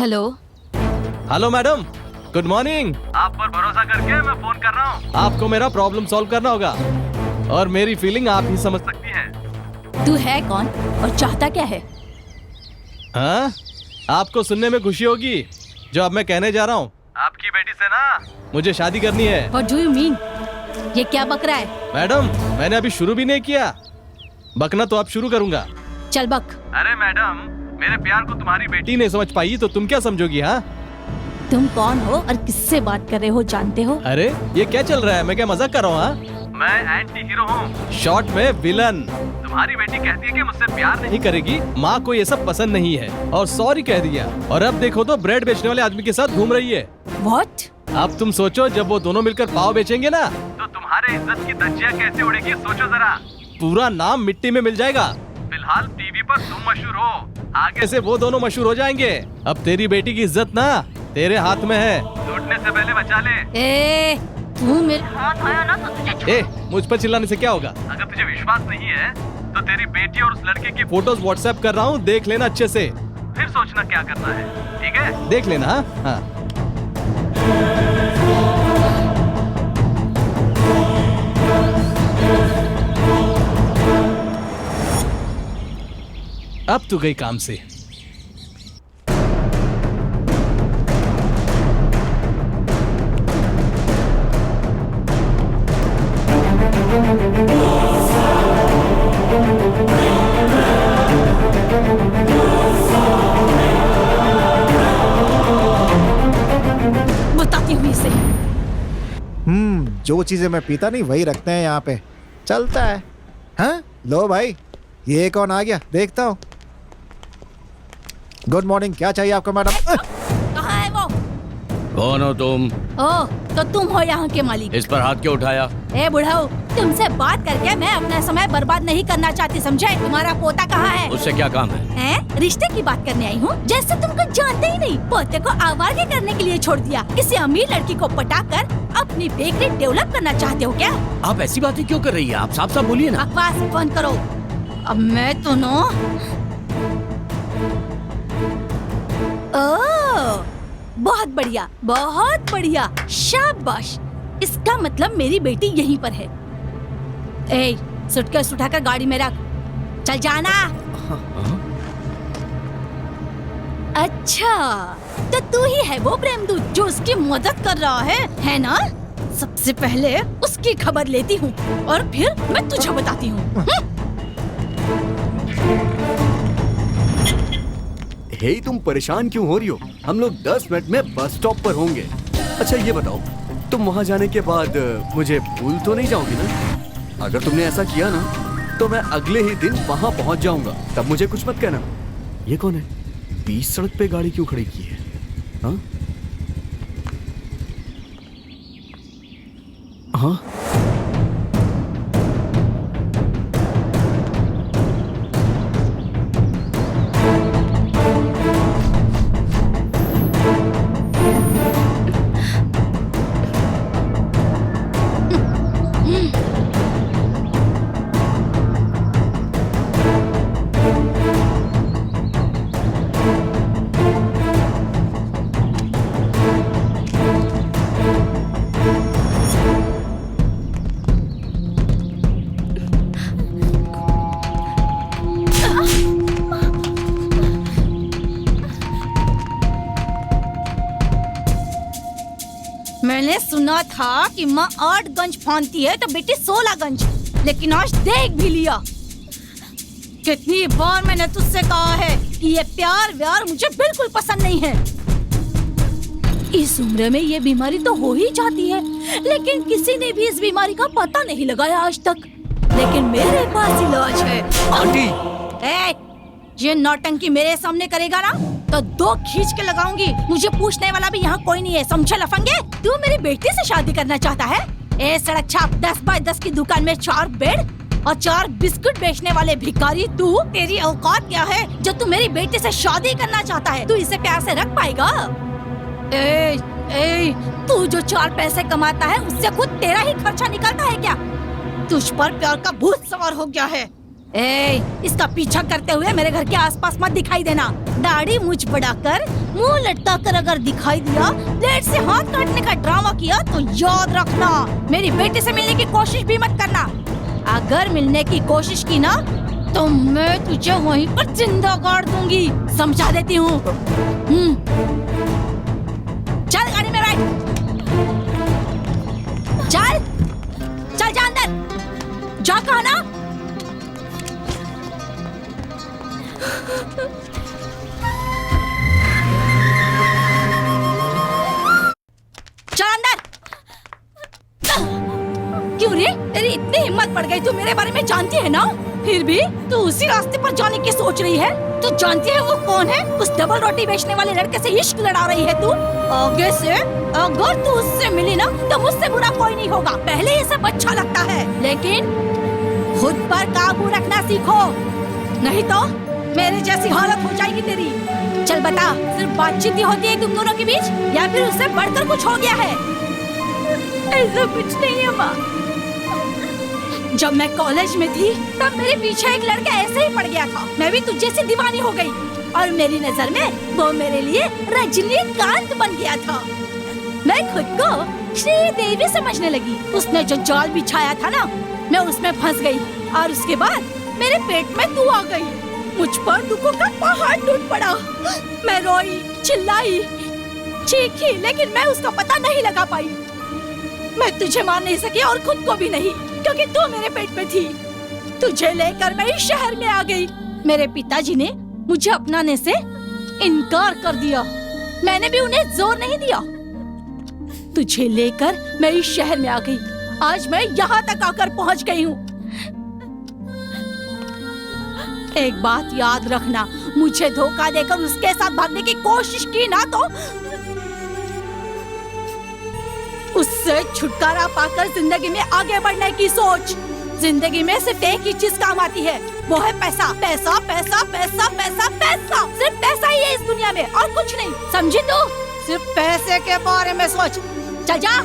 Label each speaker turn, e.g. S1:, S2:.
S1: Hello.
S2: Hello madam, good morning. आप पर भरोसा करके मैं फोन कर रहा हूँ। आपको मेरा प्रॉब्लम सॉल्व करना होगा और मेरी फीलिंग आप ही समझ सकती हैं।
S1: तू है कौन और चाहता क्या है?
S2: हाँ, आपको सुनने में खुशी होगी जो अब मैं कहने जा रहा हूँ। आपकी बेटी से ना मुझे शादी करनी है।
S1: What do you mean? ये क्या बक रहा है?
S2: मैडम, मैंने अभी शुरू भी नहीं किया, बकना तो अब शुरू करूंगा।
S1: चल बक।
S2: अरे मैडम, मेरे प्यार को तुम्हारी बेटी नहीं समझ पाई तो तुम क्या समझोगी? हाँ,
S1: तुम कौन हो और किससे बात कर रहे हो जानते हो?
S2: अरे ये क्या चल रहा है? मैं क्या मजाक कर रहा हूँ? हाँ, मैं एंटी हीरो हूँ, शॉर्ट में विलन। तुम्हारी बेटी कहती है कि मुझसे प्यार नहीं करेगी, माँ को ये सब पसंद नहीं है और सॉरी कह दिया। और अब देखो तो ब्रेड बेचने वाले आदमी के साथ घूम रही है।
S1: What?
S2: अब तुम सोचो, जब वो दोनों मिलकर पाव बेचेंगे ना तो तुम्हारे इज्जत की धज्जियाँ कैसे उड़ेगी, सोचो जरा। पूरा नाम मिट्टी में मिल जाएगा। फिलहाल टीवी पर तुम मशहूर हो, आगे से वो दोनों मशहूर हो जाएंगे। अब तेरी बेटी की इज्जत ना तेरे हाथ में है, लूटने से पहले बचा ले।
S1: तू मेरे हाथ आया ना तो तुझे
S2: मुझ पर चिल्लाने से क्या होगा? अगर तुझे विश्वास नहीं है तो तेरी बेटी और उस लड़के की फोटोज व्हाट्सएप कर रहा हूँ, देख लेना अच्छे से, फिर सोचना क्या करना है। ठीक है, देख लेना। हाँ, अब तू गई काम से।
S1: बताती हुई से।
S3: जो चीजें मैं पीता नहीं वही रखते हैं यहाँ पे, चलता है। हाँ, लो भाई, ये कौन आ गया देखता हूँ। गुड मॉर्निंग, क्या चाहिए आपको मैडम?
S1: कहाँ है वो?
S4: कौन हो तुम?
S1: ओह, तो तुम हो यहाँ के मालिक।
S4: इस पर हाथ क्यों उठाया?
S1: ए बुढ़ाऊ, तुमसे बात करके मैं अपना समय बर्बाद नहीं करना चाहती, समझे? तुम्हारा पोता कहाँ है?
S4: उससे क्या काम है?
S1: रिश्ते की बात करने आई हूँ, जैसे तुम कुछ जानते ही नहीं। पोते को आवाज़ करने के लिए छोड़ दिया। किसी अमीर लड़की को पटाकर अपनी बेकरी डेवलप करना चाहते हो क्या?
S4: आप ऐसी बातें क्यों कर रही है? आप साफ साफ बोलिए ना।
S1: बकवास बंद करो। अब मैं तो नो। ओह, बहुत बढ़िया, बहुत बढ़िया, शाबाश। इसका मतलब मेरी बेटी यहीं पर है। ए, सूटकेस उठाकर गाड़ी में रख, चल जाना। अच्छा, तो तू ही है वो प्रेमदूत जो उसकी मदद कर रहा है ना? सबसे पहले उसकी खबर लेती हूँ और फिर मैं तुझे बताती हूँ।
S5: हे, तुम परेशान क्यों हो रही हो? हम लोग 10 मिनट में बस स्टॉप पर होंगे। अच्छा ये बताओ, तुम वहाँ जाने के बाद मुझे भूल तो नहीं जाओगी ना? अगर तुमने ऐसा किया ना तो मैं अगले ही दिन वहाँ पहुँच जाऊंगा, तब मुझे कुछ मत कहना। ये कौन है? बीच सड़क पे गाड़ी क्यों खड़ी की है? हाँ हाँ,
S1: मैंने सुना था कि माँ 8 गंज फांदती है तो बेटी 16 गंज, लेकिन आज देख भी लिया। कितनी बार मैंने तुझसे कहा है कि ये प्यार व्यार मुझे बिल्कुल पसंद नहीं है। इस उम्र में ये बीमारी तो हो ही जाती है, लेकिन किसी ने भी इस बीमारी का पता नहीं लगाया आज तक। लेकिन मेरे पास इलाज है।
S5: आंटी,
S1: ये नौटंकी मेरे सामने करेगा ना तो 2 खींच के लगाऊंगी। मुझे पूछने वाला भी यहाँ कोई नहीं है, समझे लफंगे? तू मेरी बेटी से शादी करना चाहता है? ए सड़क छाप 10 बाय 10 की दुकान में 4 बेड और 4 बिस्कुट बेचने वाले भिखारी तू? तेरी औकात क्या है जो तू मेरी बेटी से शादी करना चाहता है? तू इसे प्यार से रख पाएगा? तू जो 4 पैसे कमाता है उससे खुद तेरा ही खर्चा निकलता है क्या? तुझ पर प्यार का भूत सवार हो गया है। इसका पीछा करते हुए मेरे घर के आसपास मत दिखाई देना। दाढ़ी मुझ बढ़ाकर मुंह लटका कर अगर दिखाई दिया, ब्लेड से हाथ काटने का ड्रामा किया तो याद रखना, मेरी बेटी से मिलने की कोशिश भी मत करना। अगर मिलने की कोशिश की ना तो मैं तुझे वहीं पर जिंदा गाड़ दूंगी, समझा देती हूँ। चल गाड़ी में बैठ, चल चल जा अंदर जा, कहा ना। चल अंदर। क्यों रे, तेरी इतनी हिम्मत पड़ गई? तू मेरे बारे में जानती है ना, फिर भी तू उसी रास्ते पर जाने की सोच रही है। तू जानती है वो कौन है? उस डबल रोटी बेचने वाले लड़के से इश्क लड़ा रही है तू। आगे से अगर तू उससे मिली ना तो मुझसे बुरा कोई नहीं होगा। पहले ये सब अच्छा लगता है, लेकिन खुद पर काबू रखना सीखो, नहीं तो मेरे जैसी हालत हो जाएगी तेरी। चल बता, सिर्फ बातचीत ही होती है तुम दोनों के बीच या फिर उससे बढ़कर कुछ हो गया है? ऐसा कुछ नहीं है माँ। जब मैं कॉलेज में थी तब मेरे पीछे एक लड़का ऐसे ही पड़ गया था। मैं भी तुझे से दीवानी हो गई और मेरी नजर में वो मेरे लिए रजनीकांत बन गया था। मैं खुद को श्रीदेवी समझने लगी। उसने जो जाल बिछाया था ना, मैं उसमें फंस गई और उसके बाद मेरे पेट में तू आ गई। मुझ पर दुखों का पहाड़ टूट पड़ा। मैं रोई, चिल्लाई, चीखी, लेकिन मैं उसका पता नहीं लगा पाई। मैं तुझे मार नहीं सकी और खुद को भी नहीं, क्योंकि तू मेरे पेट में थी। तुझे लेकर मैं इस शहर में आ गई। मेरे पिताजी ने मुझे अपनाने से इनकार कर दिया। मैंने भी उन्हें जोर नहीं दिया। तुझे लेकर मैं इस शहर में आ गई। आज मैं यहाँ तक आकर पहुँच गई हूँ। एक बात याद रखना, मुझे धोखा देकर उसके साथ भागने की कोशिश की ना तो उससे छुटकारा पाकर जिंदगी में आगे बढ़ने की सोच। जिंदगी में सिर्फ एक ही चीज काम आती है, वो है पैसा। पैसा पैसा पैसा पैसा पैसा, सिर्फ पैसा ही है इस दुनिया में और कुछ नहीं, समझी तू? सिर्फ पैसे के बारे में सोच। चल जा।